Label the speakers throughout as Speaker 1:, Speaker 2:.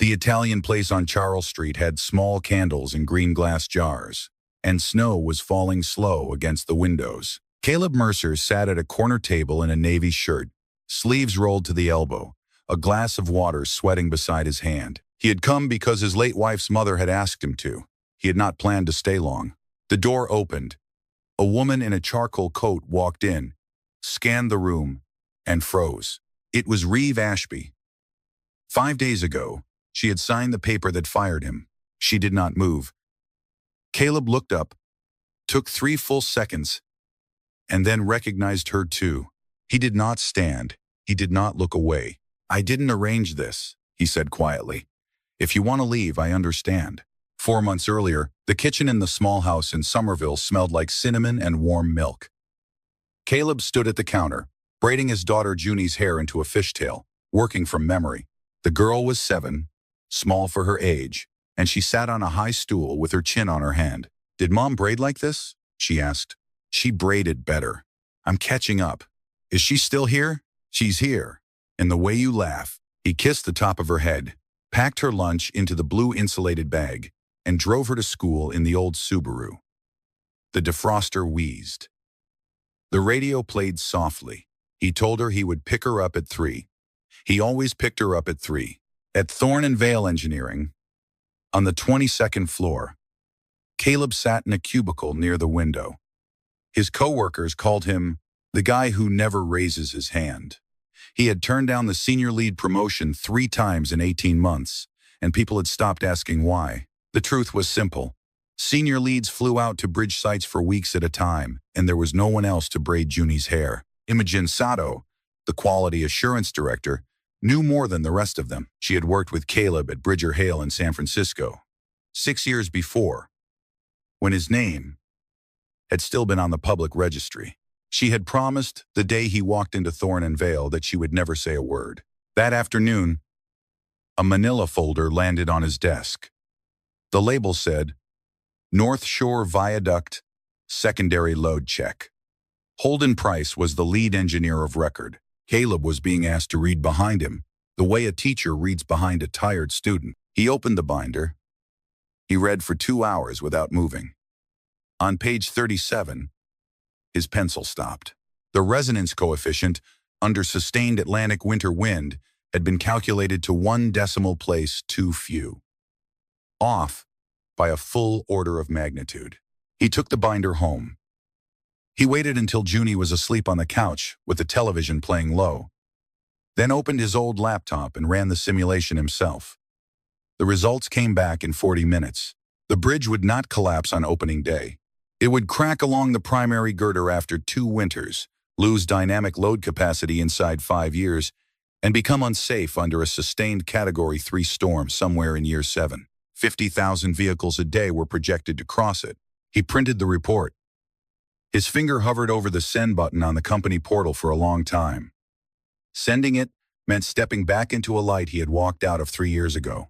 Speaker 1: The Italian place on Charles Street had small candles in green glass jars, and snow was falling slow against the windows. Caleb Mercer sat at a corner table in a navy shirt, sleeves rolled to the elbow, a glass of water sweating beside his hand. He had come because his late wife's mother had asked him to. He had not planned to stay long. The door opened. A woman in a charcoal coat walked in, scanned the room, and froze. It was Reeve Ashby. 5 days ago, she had signed the paper that fired him. She did not move. Caleb looked up, took 3 full seconds, and then recognized her too. He did not stand. He did not look away. "I didn't arrange this," he said quietly. "If you want to leave, I understand." 4 months earlier, the kitchen in the small house in Somerville smelled like cinnamon and warm milk. Caleb stood at the counter, braiding his daughter Junie's hair into a fishtail, working from memory. The girl was 7, small for her age, and she sat on a high stool with her chin on her hand. "Did Mom braid like this?" she asked. "She braided better. I'm catching up. Is she still here?" "She's here. And the way you laugh." He kissed the top of her head, packed her lunch into the blue insulated bag, and drove her to school in the old Subaru. The defroster wheezed. The radio played softly. He told her he would pick her up at 3. He always picked her up at 3. At Thorne and Vale Engineering, on the 22nd floor, Caleb sat in a cubicle near the window. His co-workers called him the guy who never raises his hand. He had turned down the senior lead promotion 3 times in 18 months, and people had stopped asking why. The truth was simple. Senior leads flew out to bridge sites for weeks at a time, and there was no one else to braid Junie's hair. Imogen Sato, the quality assurance director, knew more than the rest of them. She had worked with Caleb at Bridger Hale in San Francisco 6 years before, when his name had still been on the public registry. She had promised the day he walked into Thorne and Vale that she would never say a word. That afternoon, a manila folder landed on his desk. The label said, "North Shore Viaduct, Secondary Load Check." Holden Price was the lead engineer of record. Caleb was being asked to read behind him, the way a teacher reads behind a tired student. He opened the binder. He read for 2 hours without moving. On page 37, his pencil stopped. The resonance coefficient under sustained Atlantic winter wind had been calculated to 1 decimal place too few. Off by a full order of magnitude. He took the binder home. He waited until Junie was asleep on the couch with the television playing low, then opened his old laptop and ran the simulation himself. The results came back in 40 minutes. The bridge would not collapse on opening day. It would crack along the primary girder after 2 winters, lose dynamic load capacity inside 5 years, and become unsafe under a sustained Category 3 storm somewhere in year 7. 50,000 vehicles a day were projected to cross it. He printed the report. His finger hovered over the send button on the company portal for a long time. Sending it meant stepping back into a light he had walked out of 3 years ago.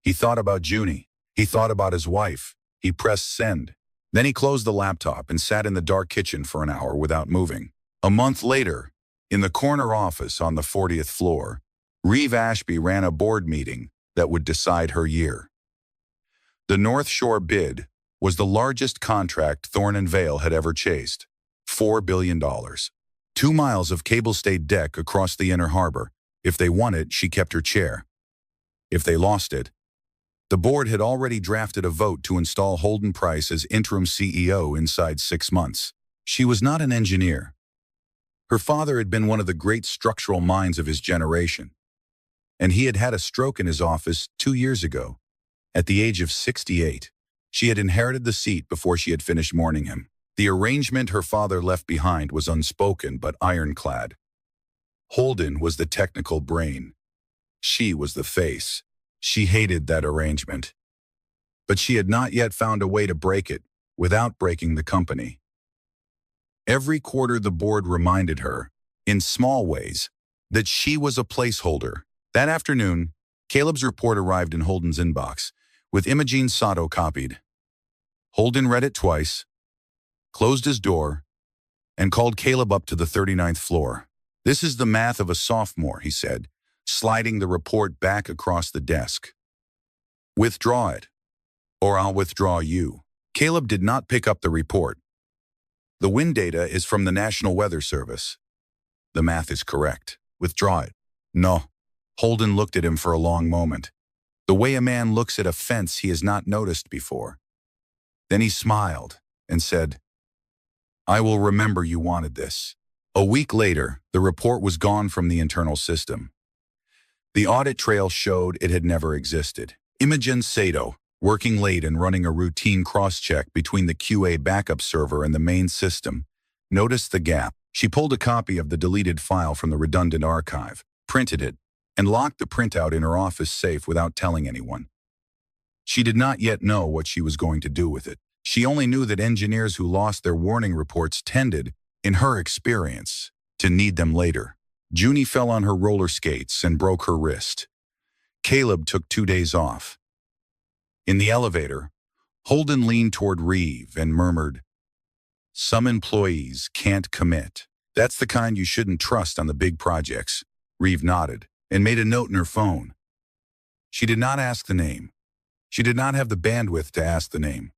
Speaker 1: He thought about Junie. He thought about his wife. He pressed send. Then he closed the laptop and sat in the dark kitchen for an hour without moving. A month later, in the corner office on the 40th floor, Reeve Ashby ran a board meeting that would decide her year. The North Shore bid was the largest contract Thorne and Vale had ever chased, $4 billion. 2 miles of cable-stayed deck across the inner harbor. If they won it, she kept her chair. If they lost it, the board had already drafted a vote to install Holden Price as interim CEO inside 6 months. She was not an engineer. Her father had been one of the great structural minds of his generation, and he had had a stroke in his office 2 years ago. At the age of 68, she had inherited the seat before she had finished mourning him. The arrangement her father left behind was unspoken but ironclad. Holden was the technical brain. She was the face. She hated that arrangement. But she had not yet found a way to break it without breaking the company. Every quarter the board reminded her, in small ways, that she was a placeholder. That afternoon, Caleb's report arrived in Holden's inbox, with Imogen Sato copied. Holden read it twice, closed his door, and called Caleb up to the 39th floor. "This is the math of a sophomore," he said. sliding the report back across the desk. "Withdraw it, or I'll withdraw you." Caleb did not pick up the report. "The wind data is from the National Weather Service. The math is correct. Withdraw it." "No." Holden looked at him for a long moment, the way a man looks at a fence he has not noticed before. Then he smiled and said, "I will remember you wanted this." A week later, the report was gone from the internal system. The audit trail showed it had never existed. Imogen Sato, working late and running a routine cross-check between the QA backup server and the main system, noticed the gap. She pulled a copy of the deleted file from the redundant archive, printed it, and locked the printout in her office safe without telling anyone. She did not yet know what she was going to do with it. She only knew that engineers who lost their warning reports tended, in her experience, to need them later. Junie fell on her roller skates and broke her wrist. Caleb took 2 days off. In the elevator, Holden leaned toward Reeve and murmured, "Some employees can't commit. That's the kind you shouldn't trust on the big projects." Reeve nodded and made a note in her phone. She did not ask the name. She did not have the bandwidth to ask the name.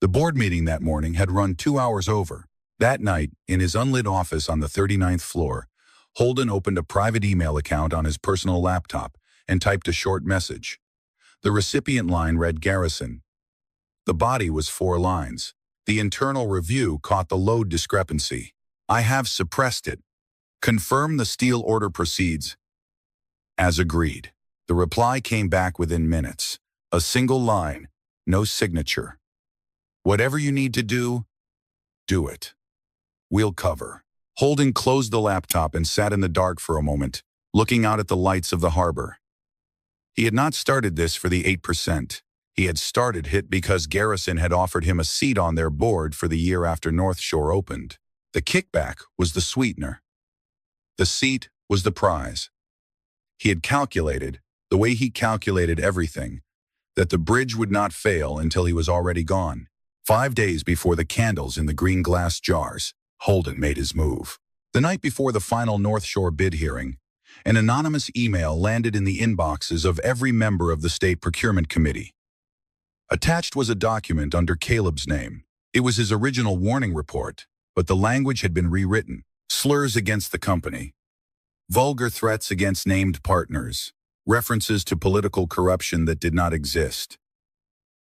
Speaker 1: The board meeting that morning had run 2 hours over. That night, in his unlit office on the 39th floor, Holden opened a private email account on his personal laptop and typed a short message. The recipient line read Garrison. The body was 4 lines. The internal review caught the load discrepancy. "I have suppressed it. Confirm the steel order proceeds." As agreed. The reply came back within minutes. A single line, no signature. "Whatever you need to do, do it. We'll cover." Holden closed the laptop and sat in the dark for a moment, looking out at the lights of the harbor. He had not started this for the 8%. He had started it because Garrison had offered him a seat on their board for the year after North Shore opened. The kickback was the sweetener. The seat was the prize. He had calculated, the way he calculated everything, that the bridge would not fail until he was already gone. 5 days before the candles in the green glass jars, Holden made his move. The night before the final North Shore bid hearing, an anonymous email landed in the inboxes of every member of the State Procurement Committee. Attached was a document under Caleb's name. It was his original warning report, but the language had been rewritten. Slurs against the company. Vulgar threats against named partners. References to political corruption that did not exist.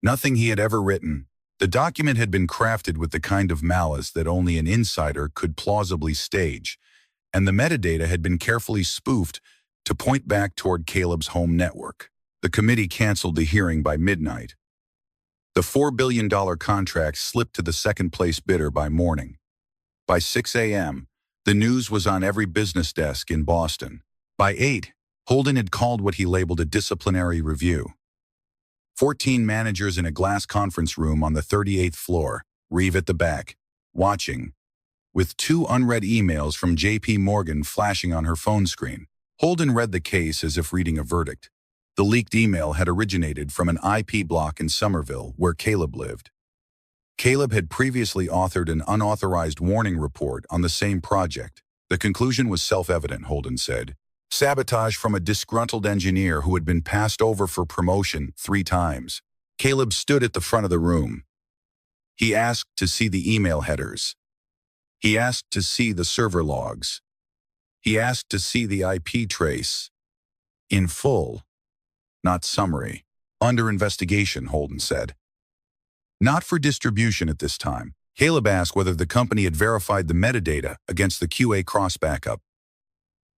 Speaker 1: Nothing he had ever written. The document had been crafted with the kind of malice that only an insider could plausibly stage, and the metadata had been carefully spoofed to point back toward Caleb's home network. The committee canceled the hearing by midnight. The $4 billion contract slipped to the second-place bidder by morning. By 6 a.m., the news was on every business desk in Boston. By 8, Holden had called what he labeled a disciplinary review. 14 managers in a glass conference room on the 38th floor, Reeve at the back, watching, with 2 unread emails from J.P. Morgan flashing on her phone screen. Holden read the case as if reading a verdict. The leaked email had originated from an IP block in Somerville, where Caleb lived. Caleb had previously authored an unauthorized warning report on the same project. The conclusion was self-evident, Holden said. Sabotage from a disgruntled engineer who had been passed over for promotion 3 times. Caleb stood at the front of the room. He asked to see the email headers. He asked to see the server logs. He asked to see the IP trace. In full, not summary. Under investigation, Holden said. Not for distribution at this time. Caleb asked whether the company had verified the metadata against the QA cross-backup.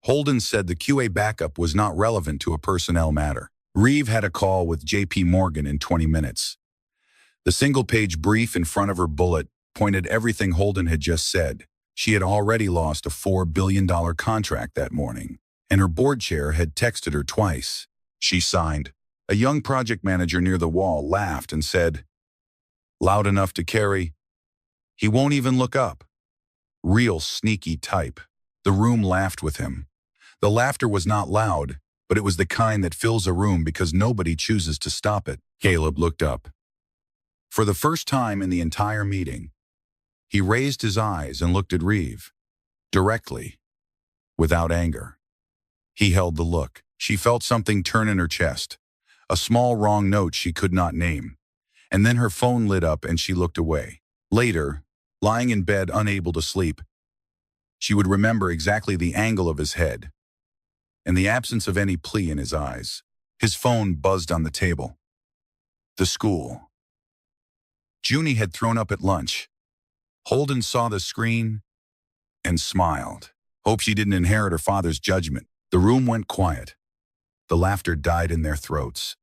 Speaker 1: Holden said the QA backup was not relevant to a personnel matter. Reeve had a call with J.P. Morgan in 20 minutes. The single-page brief in front of her bullet pointed everything Holden had just said. She had already lost a $4 billion contract that morning, and her board chair had texted her twice. She signed. A young project manager near the wall laughed and said, "Loud enough to carry? He won't even look up." Real sneaky type. The room laughed with him. The laughter was not loud, but it was the kind that fills a room because nobody chooses to stop it. Caleb looked up. For the first time in the entire meeting, he raised his eyes and looked at Reeve, directly, without anger. He held the look. She felt something turn in her chest. A small wrong note she could not name. And then her phone lit up and she looked away. Later, lying in bed unable to sleep, she would remember exactly the angle of his head and the absence of any plea in his eyes. His phone buzzed on the table. The school. Junie had thrown up at lunch. Holden saw the screen and smiled. Hope she didn't inherit her father's judgment. The room went quiet. The laughter died in their throats.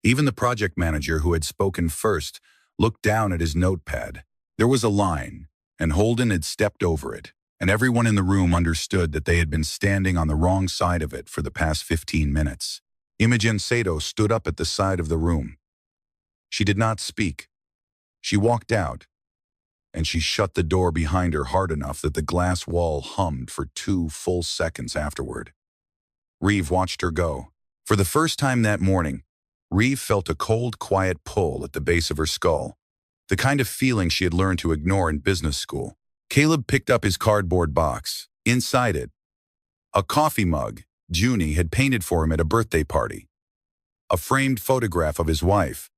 Speaker 1: Even the project manager who had spoken first looked down at his notepad. There was a line, and Holden had stepped over it, and everyone in the room understood that they had been standing on the wrong side of it for the past 15 minutes. Imogen Sato stood up at the side of the room. She did not speak. She walked out, and she shut the door behind her hard enough that the glass wall hummed for 2 full seconds afterward. Reeve watched her go. For the first time that morning, Reeve felt a cold, quiet pull at the base of her skull, the kind of feeling she had learned to ignore in business school. Caleb picked up his cardboard box. Inside it, a coffee mug Junie had painted for him at a birthday party, a framed photograph of his wife,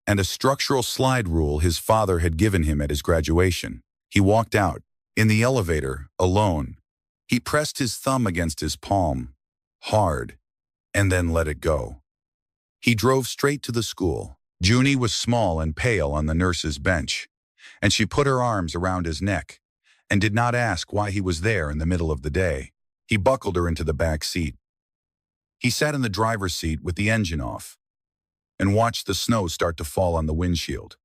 Speaker 1: and a structural slide rule his father had given him at his graduation. He walked out. In the elevator, alone, he pressed his thumb against his palm, hard, and then let it go. He drove straight to the school. Junie was small and pale on the nurse's bench, and she put her arms around his neck and did not ask why he was there in the middle of the day. He buckled her into the back seat. He sat in the driver's seat with the engine off and watched the snow start to fall on the windshield.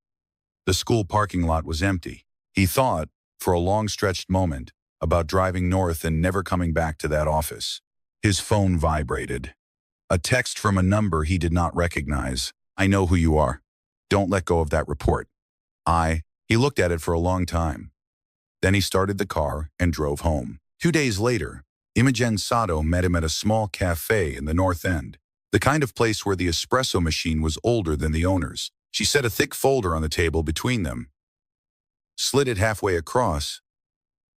Speaker 1: The school parking lot was empty. He thought, for a long-stretched moment, about driving north and never coming back to that office. His phone vibrated. A text from a number he did not recognize. I know who you are. Don't let go of that report. He looked at it for a long time. Then he started the car and drove home. 2 days later, Imogen Sato met him at a small cafe in the North End, the kind of place where the espresso machine was older than the owners. She set a thick folder on the table between them, slid it halfway across,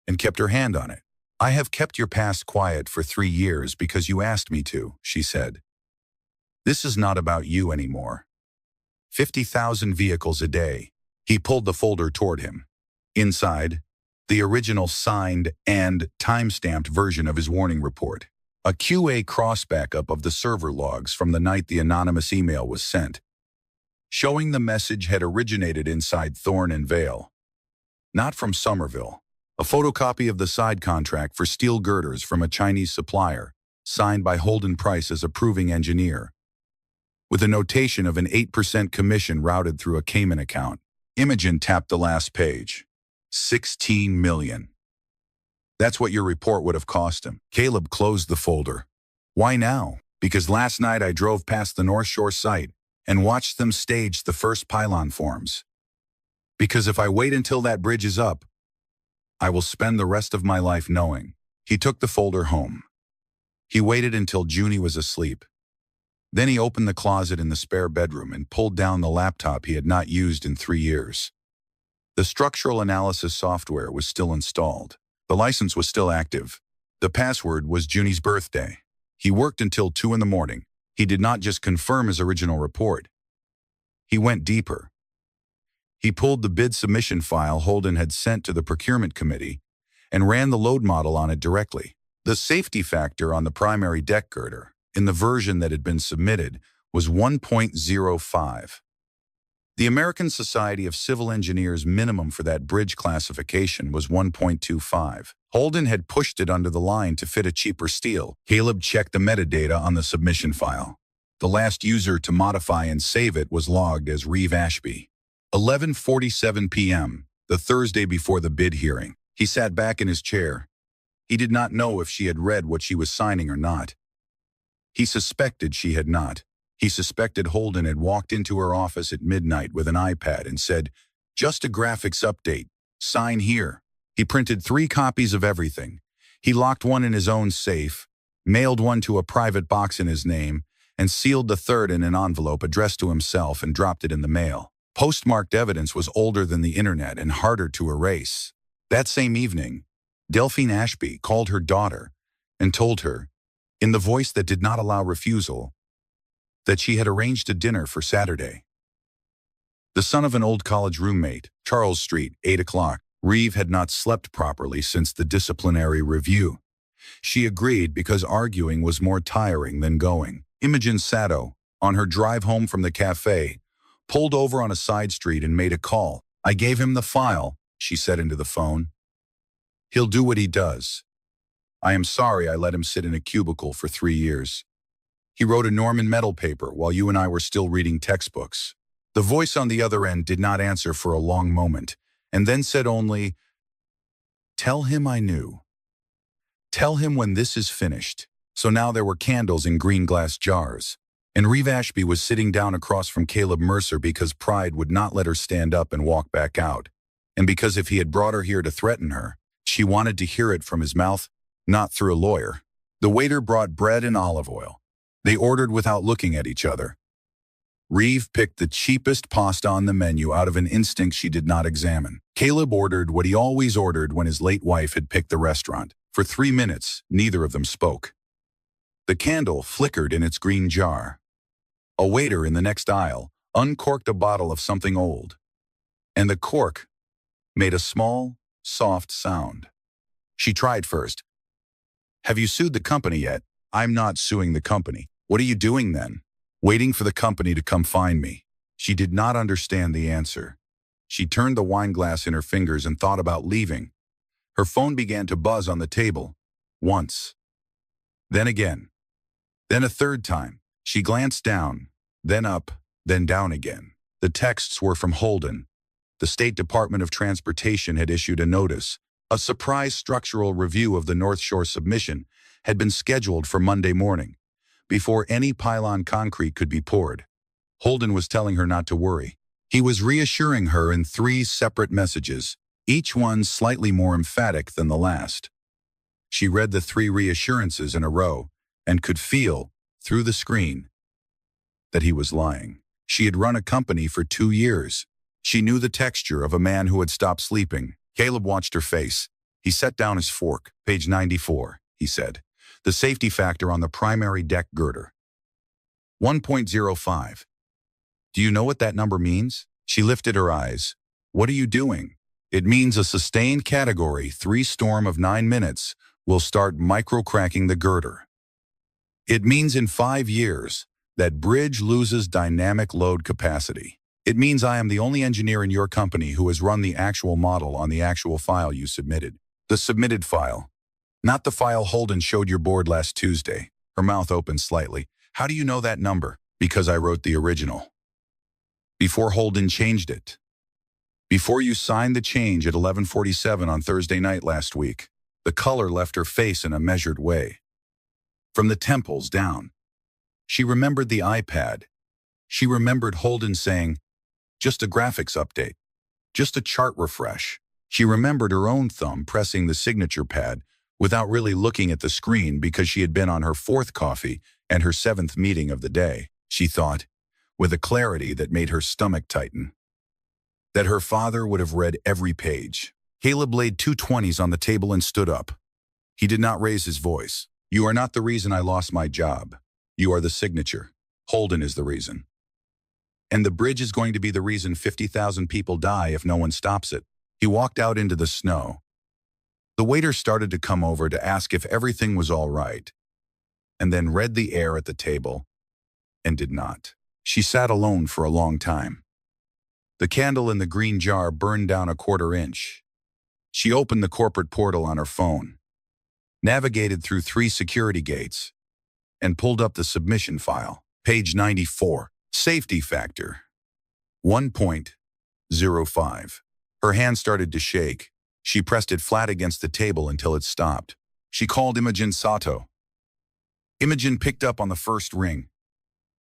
Speaker 1: and kept her hand on it. I have kept your past quiet for 3 years because you asked me to, she said. This is not about you anymore. 50,000 vehicles a day. He pulled the folder toward him. Inside, the original signed and time-stamped version of his warning report. A QA cross-backup of the server logs from the night the anonymous email was sent, showing the message had originated inside Thorne and Vale, not from Somerville. A photocopy of the side contract for steel girders from a Chinese supplier, signed by Holden Price as approving engineer, with a notation of an 8% commission routed through a Cayman account. Imogen tapped the last page. 16 million. That's what your report would have cost him. Caleb closed the folder. Why now? Because last night I drove past the North Shore site and watched them stage the first pylon forms. Because if I wait until that bridge is up, I will spend the rest of my life knowing. He took the folder home. He waited until Junie was asleep. Then he opened the closet in the spare bedroom and pulled down the laptop he had not used in 3 years. The structural analysis software was still installed. The license was still active. The password was Junie's birthday. He worked until 2 in the morning. He did not just confirm his original report. He went deeper. He pulled the bid submission file Holden had sent to the procurement committee and ran the load model on it directly. The safety factor on the primary deck girder, in the version that had been submitted, was 1.05. The American Society of Civil Engineers minimum for that bridge classification was 1.25. Holden had pushed it under the line to fit a cheaper steel. Caleb checked the metadata on the submission file. The last user to modify and save it was logged as Reeve Ashby. 11:47 p.m., the Thursday before the bid hearing. He sat back in his chair. He did not know if she had read what she was signing or not. He suspected she had not. He suspected Holden had walked into her office at midnight with an iPad and said, "Just a graphics update. Sign here." He printed 3 copies of everything. He locked one in his own safe, mailed one to a private box in his name, and sealed the third in an envelope addressed to himself and dropped it in the mail. Postmarked evidence was older than the internet and harder to erase. That same evening, Delphine Ashby called her daughter and told her, in the voice that did not allow refusal, that she had arranged a dinner for Saturday. The son of an old college roommate, Charles Street, 8 o'clock. Reeve had not slept properly since the disciplinary review. She agreed because arguing was more tiring than going. Imogen Sato, on her drive home from the cafe, pulled over on a side street and made a call. I gave him the file, she said into the phone. He'll do what he does. I am sorry I let him sit in a cubicle for 3 years. He wrote a Norman Metal paper while you and I were still reading textbooks. The voice on the other end did not answer for a long moment, and then said only, tell him I knew. Tell him when this is finished. So now there were candles in green glass jars, and Reeve Ashby was sitting down across from Caleb Mercer because pride would not let her stand up and walk back out, and because if he had brought her here to threaten her, she wanted to hear it from his mouth, not through a lawyer. The waiter brought bread and olive oil. They ordered without looking at each other. Reeve picked the cheapest pasta on the menu out of an instinct she did not examine. Caleb ordered what he always ordered when his late wife had picked the restaurant. For 3 minutes, neither of them spoke. The candle flickered in its green jar. A waiter in the next aisle uncorked a bottle of something old, and the cork made a small, soft sound. She tried first. Have you sued the company yet? I'm not suing the company. What are you doing then? Waiting for the company to come find me. She did not understand the answer. She turned the wine glass in her fingers and thought about leaving. Her phone began to buzz on the table. Once. Then again. Then a third time. She glanced down, then up, then down again. The texts were from Holden. The State Department of Transportation had issued a notice. A surprise structural review of the North Shore submission had been scheduled for Monday morning, before any pylon concrete could be poured. Holden was telling her not to worry. He was reassuring her in 3 separate messages, each one slightly more emphatic than the last. She read the 3 reassurances in a row and could feel, through the screen, that he was lying. She had run a company for 2 years. She knew the texture of a man who had stopped sleeping. Caleb watched her face. He set down his fork. Page 94, he said. The safety factor on the primary deck girder. 1.05. Do you know what that number means? She lifted her eyes. What are you doing? It means a sustained category 3 storm of 9 minutes will start micro-cracking the girder. It means in 5 years that bridge loses dynamic load capacity. It means I am the only engineer in your company who has run the actual model on the actual file you submitted. The submitted file. Not the file Holden showed your board last Tuesday. Her mouth opened slightly. How do you know that number? Because I wrote the original. Before Holden changed it. Before you signed the change at 11:47 on Thursday night last week. The color left her face in a measured way. From the temples down. She remembered the iPad. She remembered Holden saying, just a graphics update. Just a chart refresh. She remembered her own thumb pressing the signature pad without really looking at the screen because she had been on her 4th coffee and her 7th meeting of the day. She thought, with a clarity that made her stomach tighten, that her father would have read every page. Caleb laid 2 20s on the table and stood up. He did not raise his voice. You are not the reason I lost my job. You are the signature. Holden is the reason. And the bridge is going to be the reason 50,000 people die if no one stops it. He walked out into the snow. The waiter started to come over to ask if everything was all right, and then read the air at the table, and did not. She sat alone for a long time. The candle in the green jar burned down a 1/4 inch. She opened the corporate portal on her phone, navigated through 3 security gates, and pulled up the submission file. Page 94. Safety factor. 1.05. Her hand started to shake. She pressed it flat against the table until it stopped. She called Imogen Sato. Imogen picked up on the first ring,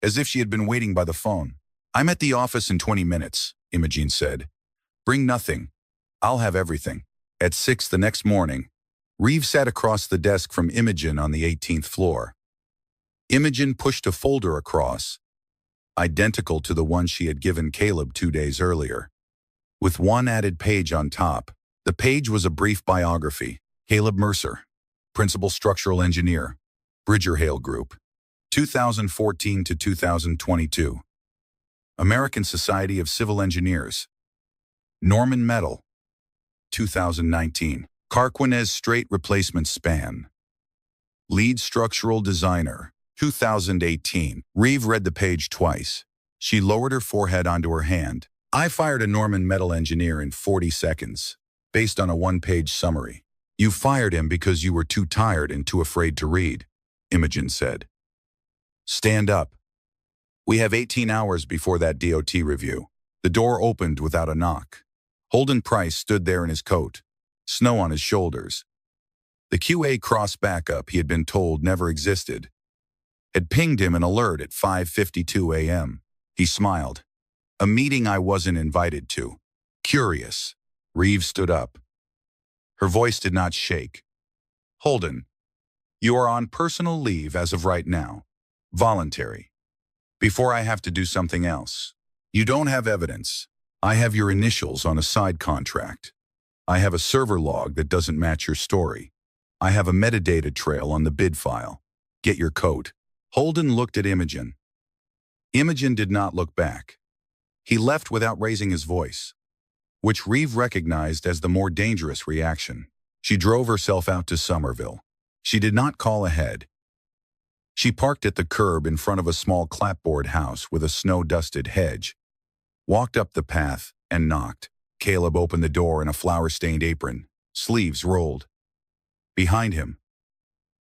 Speaker 1: as if she had been waiting by the phone. I'm at the office in 20 minutes, Imogen said. Bring nothing. I'll have everything. At 6 the next morning, Reeve sat across the desk from Imogen on the 18th floor. Imogen pushed a folder across, identical to the one she had given Caleb 2 days earlier, with 1 added page on top. The page was a brief biography. Caleb Mercer, Principal Structural Engineer, Bridger Hale Group, 2014 to 2022. American Society of Civil Engineers. Norman Metal, 2019. Carquinez Straight Replacement Span. Lead Structural Designer, 2018. Reeve read the page twice. She lowered her forehead onto her hand. I fired a Norman Metal engineer in 40 seconds, based on a one-page summary. You fired him because you were too tired and too afraid to read, Imogen said. Stand up. We have 18 hours before that DOT review. The door opened without a knock. Holden Price stood there in his coat, snow on his shoulders. The QA cross backup he had been told never existed had pinged him an alert at 5:52 a.m. He smiled. A meeting I wasn't invited to. Curious. Reeve stood up. Her voice did not shake. Holden, you are on personal leave as of right now. Voluntary. Before I have to do something else. You don't have evidence. I have your initials on a side contract. I have a server log that doesn't match your story. I have a metadata trail on the bid file. Get your coat. Holden looked at Imogen. Imogen did not look back. He left without raising his voice, which Reeve recognized as the more dangerous reaction. She drove herself out to Somerville. She did not call ahead. She parked at the curb in front of a small clapboard house with a snow-dusted hedge, walked up the path, and knocked. Caleb opened the door in a flour-stained apron, sleeves rolled. Behind him,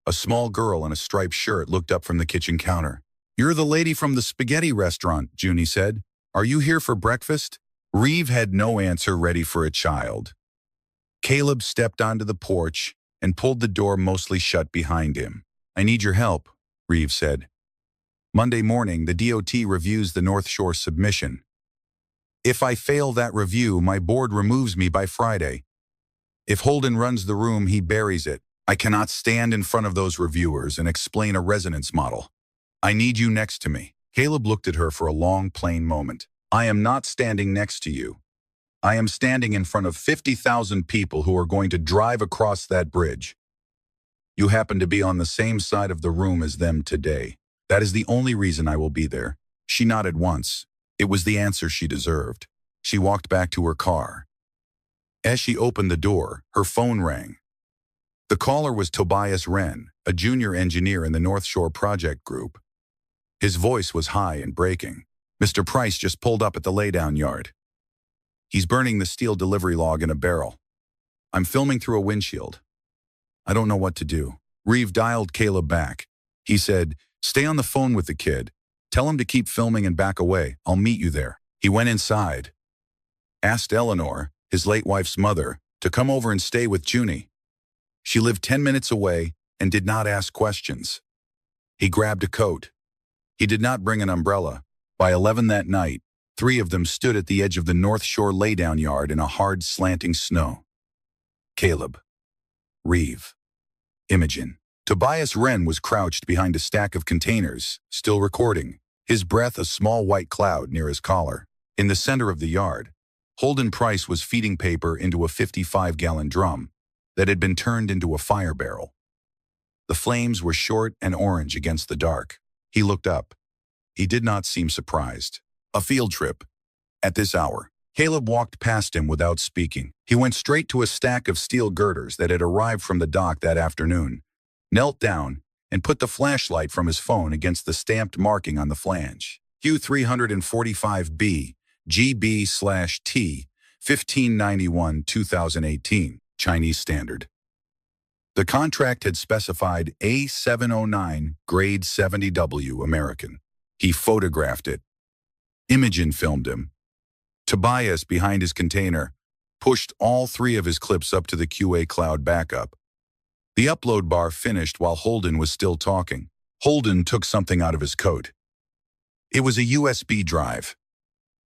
Speaker 1: a small girl in a striped shirt looked up from the kitchen counter. You're the lady from the spaghetti restaurant, Junie said. Are you here for breakfast? Reeve had no answer ready for a child. Caleb stepped onto the porch and pulled the door mostly shut behind him. I need your help, Reeve said. Monday morning, the DOT reviews the North Shore submission. If I fail that review, my board removes me by Friday. If Holden runs the room, he buries it. I cannot stand in front of those reviewers and explain a resonance model. I need you next to me. Caleb looked at her for a long, plain moment. I am not standing next to you. I am standing in front of 50,000 people who are going to drive across that bridge. You happen to be on the same side of the room as them today. That is the only reason I will be there. She nodded once. It was the answer she deserved. She walked back to her car. As she opened the door, her phone rang. The caller was Tobias Wren, a junior engineer in the North Shore Project Group. His voice was high and breaking. Mr. Price just pulled up at the laydown yard. He's burning the steel delivery log in a barrel. I'm filming through a windshield. I don't know what to do. Reeve dialed Caleb back. He said, stay on the phone with the kid. Tell him to keep filming and back away. I'll meet you there. He went inside. Asked Eleanor, his late wife's mother, to come over and stay with Junie. She lived 10 minutes away and did not ask questions. He grabbed a coat. He did not bring an umbrella. By 11 that night, 3 of them stood at the edge of the North Shore laydown yard in a hard, slanting snow. Caleb. Reeve. Imogen. Tobias Wren was crouched behind a stack of containers, still recording, his breath a small white cloud near his collar. In the center of the yard, Holden Price was feeding paper into a 55-gallon drum that had been turned into a fire barrel. The flames were short and orange against the dark. He looked up. He did not seem surprised. A field trip. At this hour, Caleb walked past him without speaking. He went straight to a stack of steel girders that had arrived from the dock that afternoon, knelt down, and put the flashlight from his phone against the stamped marking on the flange. Q345B, GB/T, 1591-2018, Chinese Standard. The contract had specified A709, grade 70W American. He photographed it. Imogen filmed him. Tobias, behind his container, pushed all 3 of his clips up to the QA cloud backup. The upload bar finished while Holden was still talking. Holden took something out of his coat. It was a USB drive.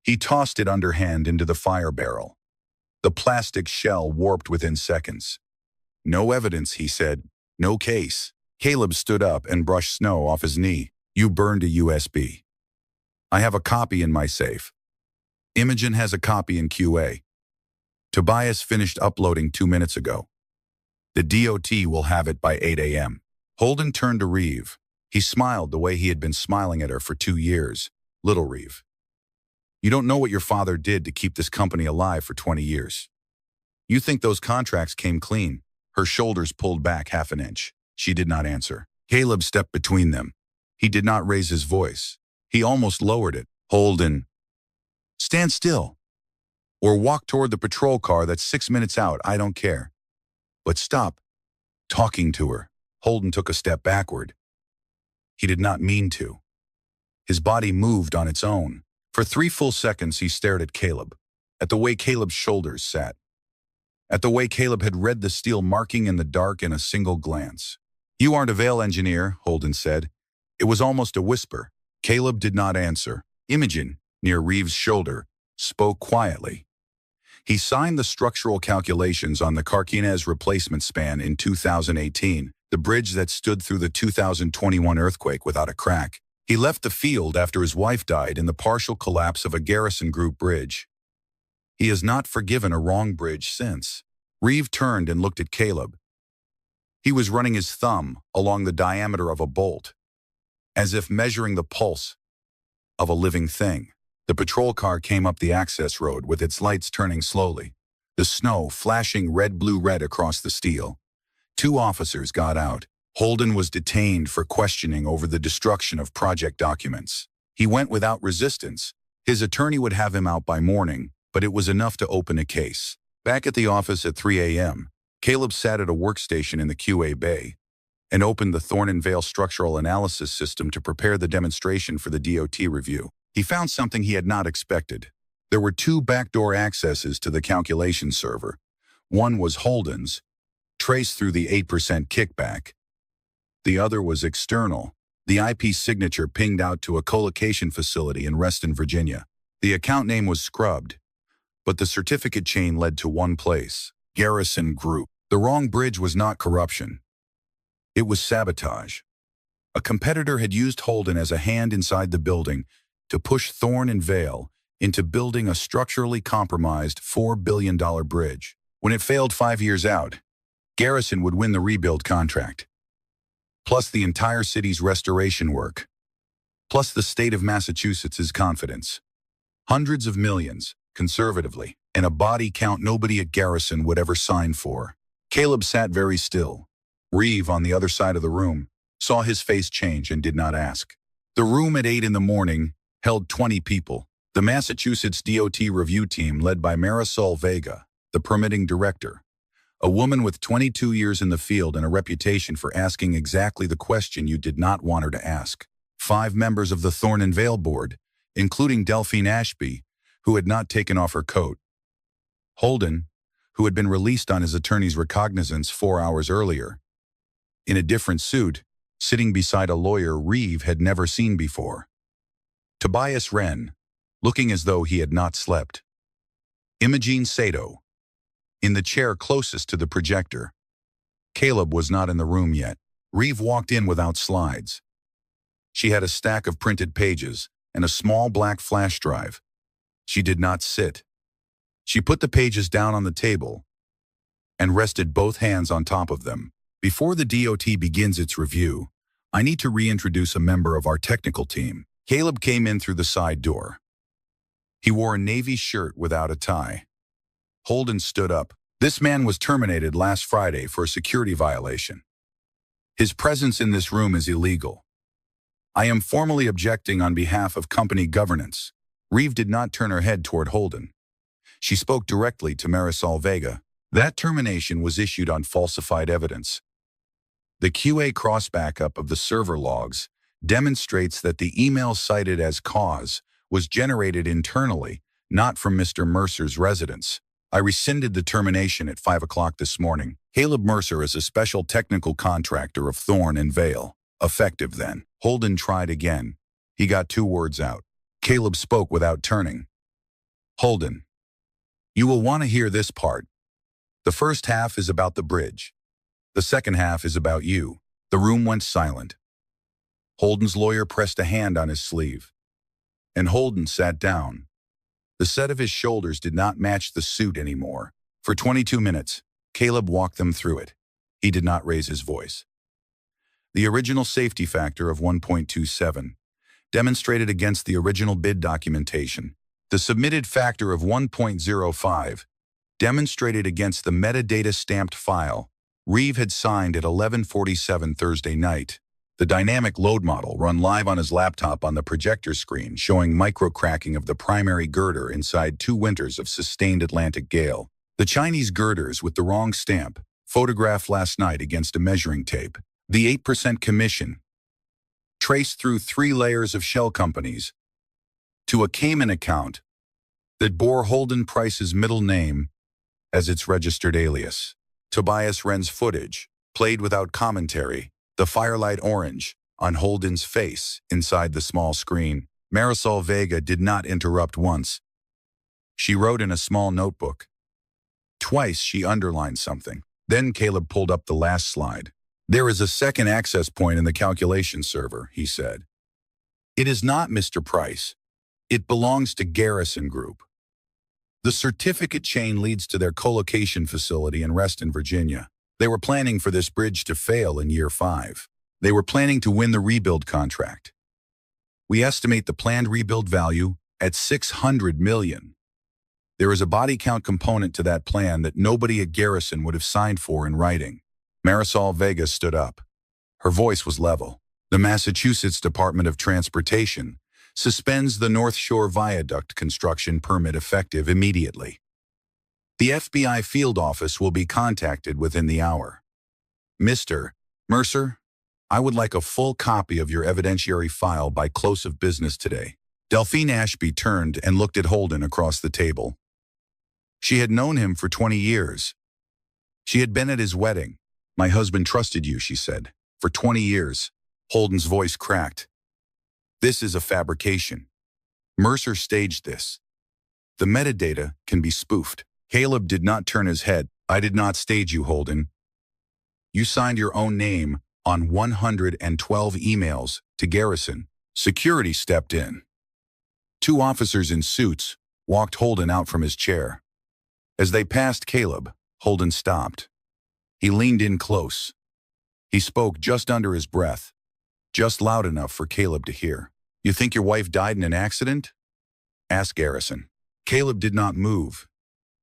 Speaker 1: He tossed it underhand into the fire barrel. The plastic shell warped within seconds. No evidence, he said. No case. Caleb stood up and brushed snow off his knee. You burned a USB. I have a copy in my safe. Imogen has a copy in QA. Tobias finished uploading 2 minutes ago. The DOT will have it by 8 a.m. Holden turned to Reeve. He smiled the way he had been smiling at her for 2 years. Little Reeve, you don't know what your father did to keep this company alive for 20 years. You think those contracts came clean. Her shoulders pulled back half an inch. She did not answer. Caleb stepped between them. He did not raise his voice. He almost lowered it. Holden, stand still. Or walk toward the patrol car that's 6 minutes out, I don't care. But stop talking to her. Holden took a step backward. He did not mean to. His body moved on its own. For 3 full seconds he stared at Caleb, at the way Caleb's shoulders sat, at the way Caleb had read the steel marking in the dark in a single glance. You aren't a Vale engineer, Holden said. It was almost a whisper. Caleb did not answer. Imogen, near Reeve's shoulder, spoke quietly. He signed the structural calculations on the Carquinez replacement span in 2018, the bridge that stood through the 2021 earthquake without a crack. He left the field after his wife died in the partial collapse of a Garrison Group bridge. He has not forgiven a wrong bridge since. Reeve turned and looked at Caleb. He was running his thumb along the diameter of a bolt, as if measuring the pulse of a living thing. The patrol car came up the access road with its lights turning slowly, the snow flashing red-blue-red across the steel. 2 officers got out. Holden was detained for questioning over the destruction of project documents. He went without resistance. His attorney would have him out by morning, but it was enough to open a case. Back at the office at 3 a.m., Caleb sat at a workstation in the QA bay and opened the Thorn and Vale structural analysis system to prepare the demonstration for the DOT review. He found something he had not expected. There were 2 backdoor accesses to the calculation server. One was Holden's, traced through the 8% kickback. The other was external. The IP signature pinged out to a colocation facility in Reston, Virginia. The account name was scrubbed, but the certificate chain led to one place, Garrison Group. The wrong bridge was not corruption. It was sabotage. A competitor had used Holden as a hand inside the building to push Thorn and Vale into building a structurally compromised $4 billion bridge. When it failed 5 years out, Garrison would win the rebuild contract, plus the entire city's restoration work, plus the state of Massachusetts' confidence. Hundreds of millions, conservatively, and a body count nobody at Garrison would ever sign for. Caleb sat very still. Reeve, on the other side of the room, saw his face change and did not ask. The room at 8 in the morning held 20 people. The Massachusetts DOT review team led by Marisol Vega, the permitting director, a woman with 22 years in the field and a reputation for asking exactly the question you did not want her to ask. 5 members of the Thorn and Vale board, including Delphine Ashby, who had not taken off her coat. Holden, who had been released on his attorney's recognizance 4 hours earlier, in a different suit, sitting beside a lawyer Reeve had never seen before. Tobias Wren, looking as though he had not slept. Imogene Sato, in the chair closest to the projector. Caleb was not in the room yet. Reeve walked in without slides. She had a stack of printed pages and a small black flash drive. She did not sit. She put the pages down on the table and rested both hands on top of them. Before the DOT begins its review, I need to reintroduce a member of our technical team. Caleb came in through the side door. He wore a navy shirt without a tie. Holden stood up. This man was terminated last Friday for a security violation. His presence in this room is illegal. I am formally objecting on behalf of company governance. Reeve did not turn her head toward Holden. She spoke directly to Marisol Vega. That termination was issued on falsified evidence. The QA cross-backup of the server logs demonstrates that the email cited as cause was generated internally, not from Mr. Mercer's residence. I rescinded the termination at 5 o'clock this morning. Caleb Mercer is a special technical contractor of Thorn and Vale. Effective then. Holden tried again. He got 2 words out. Caleb spoke without turning. Holden, you will want to hear this part. The first half is about the bridge. The second half is about you. The room went silent. Holden's lawyer pressed a hand on his sleeve, and Holden sat down. The set of his shoulders did not match the suit anymore. For 22 minutes, Caleb walked them through it. He did not raise his voice. The original safety factor of 1.27, demonstrated against the original bid documentation. The submitted factor of 1.05, demonstrated against the metadata stamped file Reeve had signed at 11:47 Thursday night. The dynamic load model run live on his laptop on the projector screen, showing micro-cracking of the primary girder inside 2 winters of sustained Atlantic gale. The Chinese girders with the wrong stamp, photographed last night against a measuring tape. The 8% commission, traced through 3 layers of shell companies to a Cayman account that bore Holden Price's middle name as its registered alias. Tobias Wren's footage, played without commentary, the firelight orange on Holden's face inside the small screen. Marisol Vega did not interrupt once. She wrote in a small notebook. Twice she underlined something. Then Caleb pulled up the last slide. There is a second access point in the calculation server, he said. It is not Mr. Price. It belongs to Garrison Group. The certificate chain leads to their colocation facility in Reston, Virginia. They were planning for this bridge to fail in year 5. They were planning to win the rebuild contract. We estimate the planned rebuild value at $600 million. There is a body count component to that plan that nobody at Garrison would have signed for in writing. Marisol Vega stood up. Her voice was level. The Massachusetts Department of Transportation suspends the North Shore Viaduct construction permit effective immediately. The FBI field office will be contacted within the hour. Mr. Mercer, I would like a full copy of your evidentiary file by close of business today. Delphine Ashby turned and looked at Holden across the table. She had known him for 20 years. She had been at his wedding. My husband trusted you, she said. For 20 years. Holden's voice cracked. This is a fabrication. Mercer staged this. The metadata can be spoofed. Caleb did not turn his head. I did not stage you, Holden. You signed your own name on 112 emails to Garrison. Security stepped in. 2 officers in suits walked Holden out from his chair. As they passed Caleb, Holden stopped. He leaned in close. He spoke just under his breath, just loud enough for Caleb to hear. You think your wife died in an accident? Asked Garrison. Caleb did not move.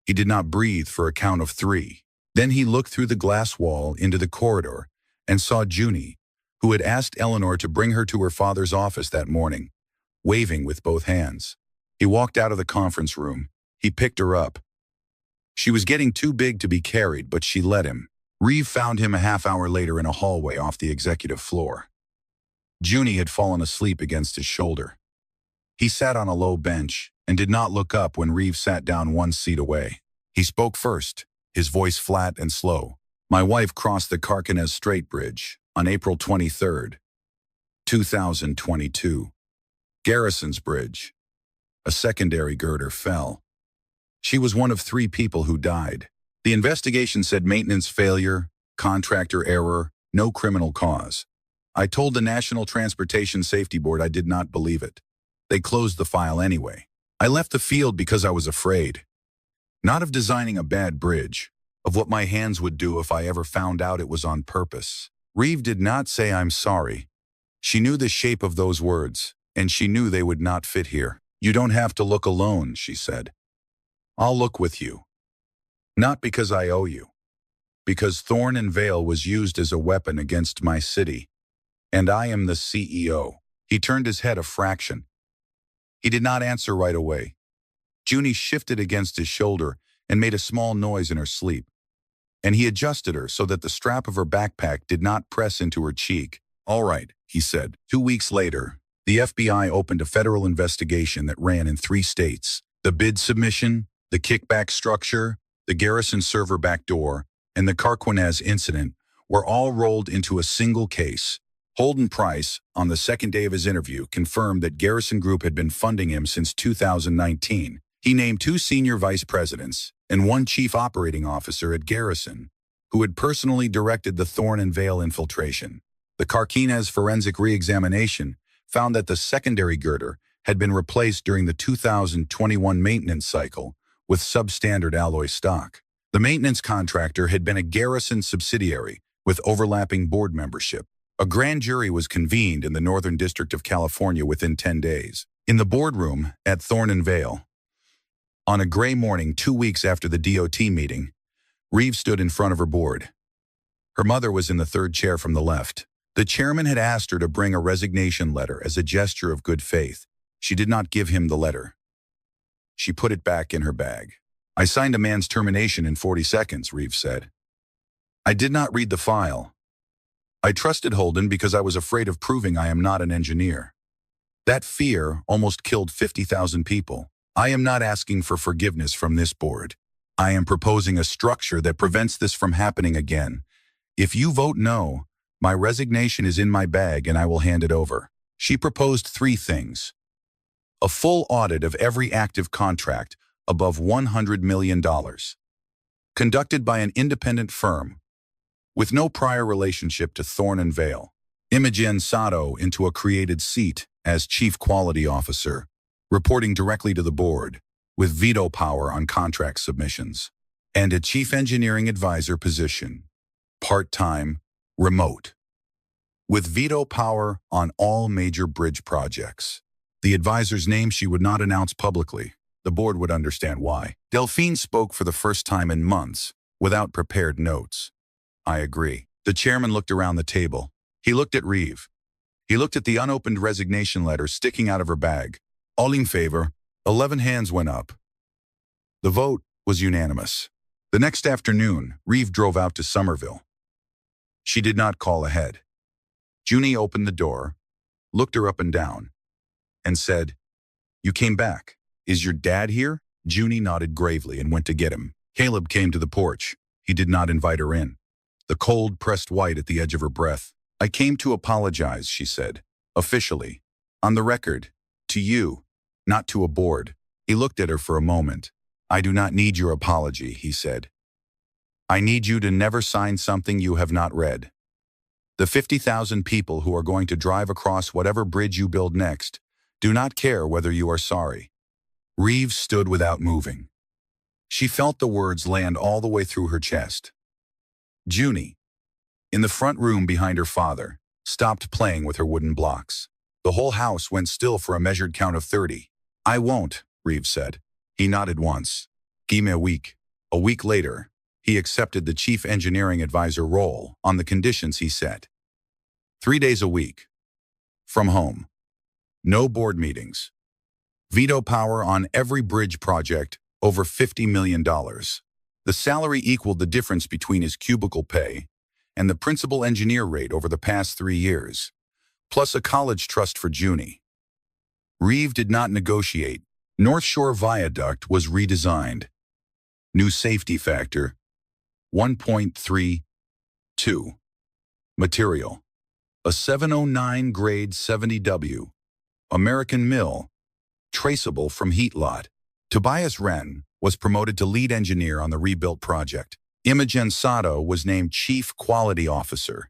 Speaker 1: He did not breathe for a count of 3. Then he looked through the glass wall into the corridor and saw Junie, who had asked Eleanor to bring her to her father's office that morning, waving with both hands. He walked out of the conference room. He picked her up. She was getting too big to be carried, but she let him. Reeve found him a half hour later in a hallway off the executive floor. Junie had fallen asleep against his shoulder. He sat on a low bench and did not look up when Reeve sat down 1 seat away. He spoke first, his voice flat and slow. My wife crossed the Carquinez Strait Bridge on April 23, 2022. Garrison's Bridge. A secondary girder fell. She was one of 3 people who died. The investigation said maintenance failure, contractor error, no criminal cause. I told the National Transportation Safety Board I did not believe it. They closed the file anyway. I left the field because I was afraid. Not of designing a bad bridge, of what my hands would do if I ever found out it was on purpose. Reeve did not say I'm sorry. She knew the shape of those words, and she knew they would not fit here. You don't have to look alone, she said. I'll look with you. Not because I owe you. Because Thorn and Vale was used as a weapon against my city. And I am the CEO. He turned his head a fraction. He did not answer right away. Junie shifted against his shoulder and made a small noise in her sleep. And he adjusted her so that the strap of her backpack did not press into her cheek. All right, he said. 2 weeks later, the FBI opened a federal investigation that ran in 3 states. The bid submission, the kickback structure, the Garrison server backdoor, and the Carquinez incident were all rolled into a single case. Holden Price, on the second day of his interview, confirmed that Garrison Group had been funding him since 2019. He named 2 senior vice presidents and 1 chief operating officer at Garrison, who had personally directed the Thorn and Vale infiltration. The Carquinez forensic re-examination found that the secondary girder had been replaced during the 2021 maintenance cycle with substandard alloy stock. The maintenance contractor had been a Garrison subsidiary with overlapping board membership. A grand jury was convened in the Northern District of California within 10 days. In the boardroom at Thorn and Vale, on a gray morning 2 weeks after the DOT meeting, Reeves stood in front of her board. Her mother was in the third chair from the left. The chairman had asked her to bring a resignation letter as a gesture of good faith. She did not give him the letter. She put it back in her bag. "I signed a man's termination in 40 seconds, Reeves said. "I did not read the file. I trusted Holden because I was afraid of proving I am not an engineer. That fear almost killed 50,000 people. I am not asking for forgiveness from this board. I am proposing a structure that prevents this from happening again. If you vote no, my resignation is in my bag and I will hand it over." She proposed 3 things. A full audit of every active contract above $100 million, conducted by an independent firm, with no prior relationship to Thorn and Vale. Imogen Sato into a created seat as Chief Quality Officer, reporting directly to the board, with veto power on contract submissions. And a Chief Engineering Advisor position, part-time, remote, with veto power on all major bridge projects. The advisor's name she would not announce publicly. The board would understand why. Delphine spoke for the first time in months, without prepared notes. "I agree." The chairman looked around the table. He looked at Reeve. He looked at the unopened resignation letter sticking out of her bag. All in favor, 11 hands went up. The vote was unanimous. The next afternoon, Reeve drove out to Somerville. She did not call ahead. Junie opened the door, looked her up and down, and said, "You came back. Is your dad here?" Junie nodded gravely and went to get him. Caleb came to the porch. He did not invite her in. The cold pressed white at the edge of her breath. "I came to apologize," she said, "officially, on the record, to you, not to a board." He looked at her for a moment. "I do not need your apology," he said. "I need you to never sign something you have not read. The 50,000 people who are going to drive across whatever bridge you build next do not care whether you are sorry." Reeves stood without moving. She felt the words land all the way through her chest. Junie, in the front room behind her father, stopped playing with her wooden blocks. The whole house went still for a measured count of 30. "I won't," Reeves said. He nodded once. "Give me a week." A week later, he accepted the Chief Engineering Advisor role on the conditions he set. 3 days a week. From home. No board meetings. Veto power on every bridge project over $50 million. The salary equaled the difference between his cubicle pay and the principal engineer rate over the past 3 years, plus a college trust for Junie. Reeve did not negotiate. North Shore Viaduct was redesigned. New safety factor, 1.32. Material, a 709 grade 70W. American Mill, traceable from heat lot. Tobias Wren was promoted to lead engineer on the rebuilt project. Imogen Sato was named Chief Quality Officer,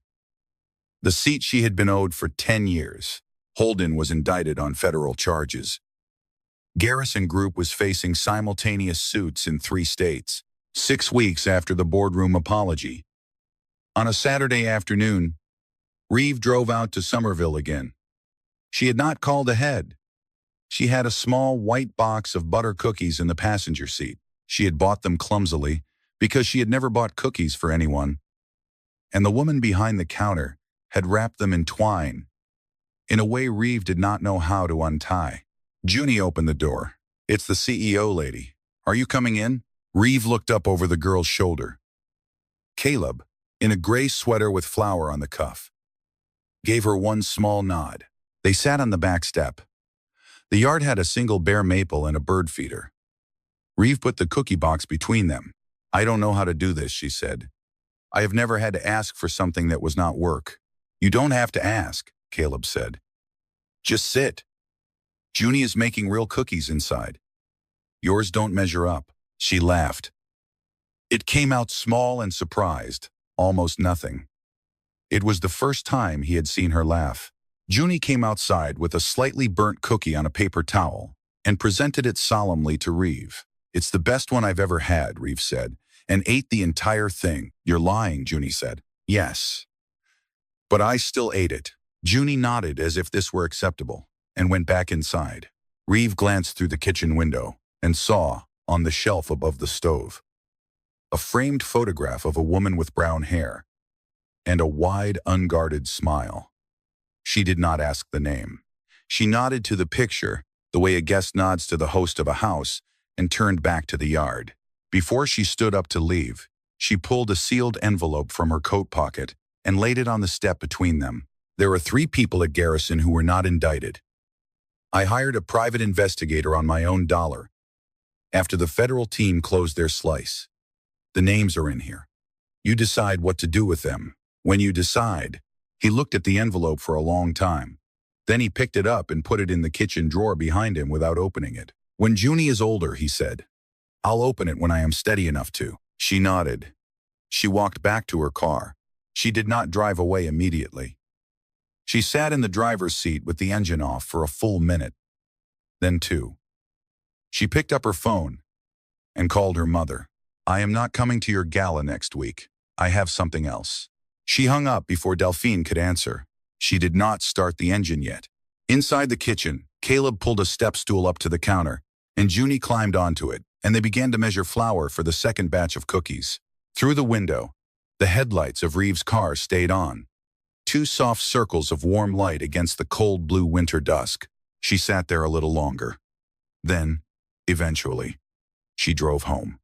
Speaker 1: the seat she had been owed for 10 years. Holden was indicted on federal charges. Garrison Group was facing simultaneous suits in 3 states, 6 weeks after the boardroom apology. On a Saturday afternoon, Reeve drove out to Somerville again. She had not called ahead. She had a small white box of butter cookies in the passenger seat. She had bought them clumsily because she had never bought cookies for anyone. And the woman behind the counter had wrapped them in twine, in a way Reeve did not know how to untie. Junie opened the door. "It's the CEO lady. Are you coming in?" Reeve looked up over the girl's shoulder. Caleb, in a gray sweater with flower on the cuff, gave her one small nod. They sat on the back step. The yard had a single bare maple and a bird feeder. Reeve put the cookie box between them. "I don't know how to do this," she said. "I have never had to ask for something that was not work." "You don't have to ask," Caleb said. "Just sit. Junie is making real cookies inside. Yours don't measure up." She laughed. It came out small and surprised, almost nothing. It was the first time he had seen her laugh. Junie came outside with a slightly burnt cookie on a paper towel and presented it solemnly to Reeve. "It's the best one I've ever had," Reeve said, and ate the entire thing. "You're lying," Junie said. "Yes. But I still ate it. Junie nodded as if this were acceptable, and went back inside. Reeve glanced through the kitchen window and saw, on the shelf above the stove, a framed photograph of a woman with brown hair and a wide, unguarded smile. She did not ask the name. She nodded to the picture, the way a guest nods to the host of a house, and turned back to the yard. Before she stood up to leave, she pulled a sealed envelope from her coat pocket and laid it on the step between them. There are 3 people at Garrison who were not indicted. I hired a private investigator on my own dollar after the federal team closed their slice. The names are in here. You decide what to do with them. When you decide, he looked at the envelope for a long time. Then he picked it up and put it in the kitchen drawer behind him without opening it. When Junie is older, he said, I'll open it when I am steady enough to. She nodded. She walked back to her car. She did not drive away immediately. She sat in the driver's seat with the engine off for a full minute. Then 2. She picked up her phone and called her mother. I am not coming to your gala next week. I have something else. She hung up before Delphine could answer. She did not start the engine yet. Inside the kitchen, Caleb pulled a step stool up to the counter, and Junie climbed onto it, and they began to measure flour for the second batch of cookies. Through the window, the headlights of Reeve's car stayed on. 2 soft circles of warm light against the cold blue winter dusk. She sat there a little longer. Then, eventually, she drove home.